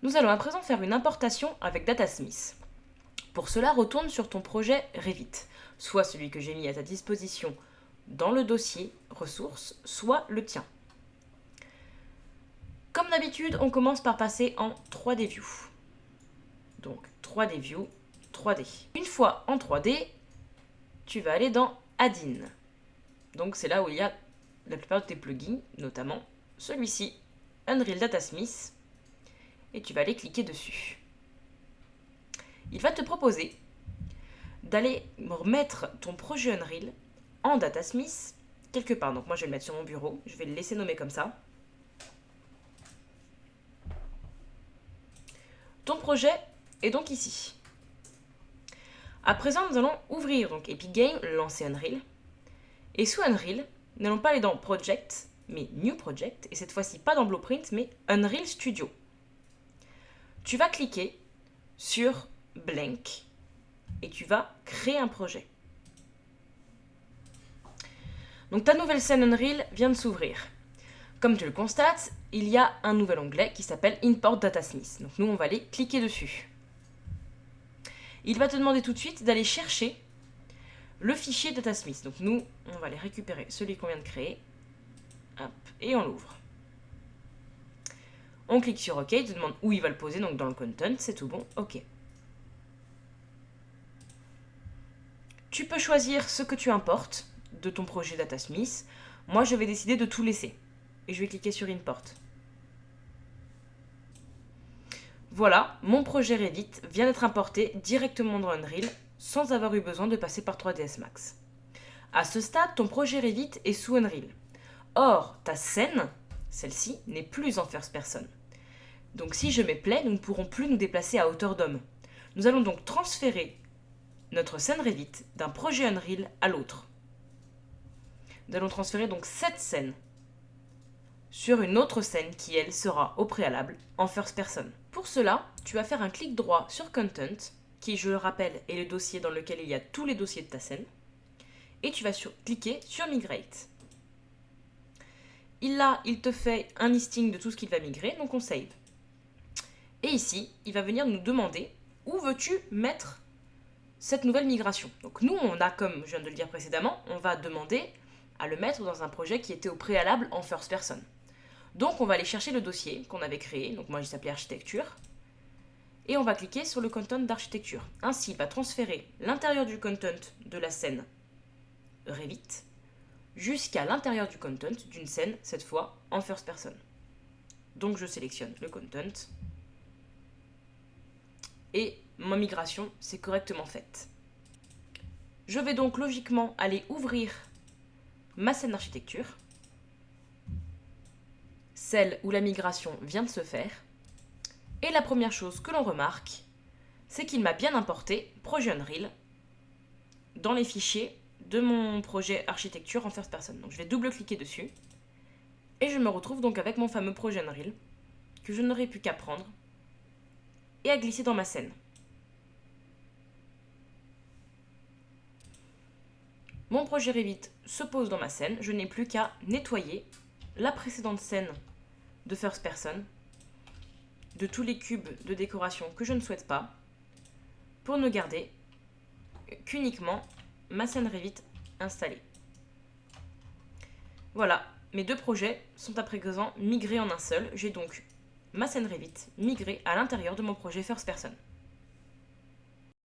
Nous allons à présent faire une importation avec Datasmith. Pour cela, retourne sur ton projet Revit, soit celui que j'ai mis à ta disposition dans le dossier ressources, soit le tien. Comme d'habitude, on commence par passer en 3D View. Donc 3D View, 3D. Une fois en 3D, tu vas aller dans Add-in. Donc c'est là où il y a la plupart de tes plugins, notamment celui-ci, Unreal Datasmith, et tu vas aller cliquer dessus. Il va te proposer d'aller remettre ton projet Unreal en Datasmith quelque part. Donc moi je vais le mettre sur mon bureau, je vais le laisser nommer comme ça. Ton projet est donc ici. À présent, nous allons ouvrir donc Epic Games, lancer Unreal. Et sous Unreal, nous n'allons pas aller dans Project, mais New Project, et cette fois-ci pas dans Blueprint, mais Unreal Studio. Tu vas cliquer sur Blank et tu vas créer un projet. Donc ta nouvelle scène Unreal vient de s'ouvrir. Comme tu le constates, il y a un nouvel onglet qui s'appelle Import Datasmith. Donc nous, on va aller cliquer dessus. Il va te demander tout de suite d'aller chercher le fichier Datasmith. Donc nous, on va aller récupérer celui qu'on vient de créer. Hop, et on l'ouvre. On clique sur OK, il te demande où il va le poser, donc dans le content, c'est tout bon, OK. Tu peux choisir ce que tu importes de ton projet Datasmith. Moi, je vais décider de tout laisser. Et je vais cliquer sur Import. Voilà, mon projet Revit vient d'être importé directement dans Unreal sans avoir eu besoin de passer par 3ds Max. À ce stade, ton projet Revit est sous Unreal. Or, ta scène, celle-ci, n'est plus en first person. Donc si je mets play, nous ne pourrons plus nous déplacer à hauteur d'homme. Nous allons donc transférer notre scène Revit d'un projet Unreal à l'autre. Nous allons transférer donc cette scène sur une autre scène qui, elle, sera au préalable en first person. Pour cela, tu vas faire un clic droit sur Content, qui, je le rappelle, est le dossier dans lequel il y a tous les dossiers de ta scène, et tu vas cliquer sur Migrate. Là, il te fait un listing de tout ce qu'il va migrer, donc on save. Et ici, il va venir nous demander où veux-tu mettre cette nouvelle migration. Donc nous, on a, comme je viens de le dire précédemment, on va demander à le mettre dans un projet qui était au préalable en first person. Donc on va aller chercher le dossier qu'on avait créé, donc moi il s'appelait architecture, et on va cliquer sur le content d'architecture. Ainsi, il va transférer l'intérieur du content de la scène Revit jusqu'à l'intérieur du content d'une scène, cette fois en first person. Donc je sélectionne le content, et ma migration s'est correctement faite. Je vais donc logiquement aller ouvrir ma scène d'architecture, celle où la migration vient de se faire, et la première chose que l'on remarque, c'est qu'il m'a bien importé projet Unreal dans les fichiers de mon projet architecture en first person. Donc je vais double-cliquer dessus, et je me retrouve donc avec mon fameux projet Unreal, que je n'aurais plus qu'à prendre et à glisser dans ma scène. Mon projet Revit se pose dans ma scène, je n'ai plus qu'à nettoyer la précédente scène de first person de tous les cubes de décoration que je ne souhaite pas pour ne garder qu'uniquement ma scène Revit installée. Voilà, mes deux projets sont à présent migrés en un seul. J'ai donc ma scène Revit migrée à l'intérieur de mon projet first person.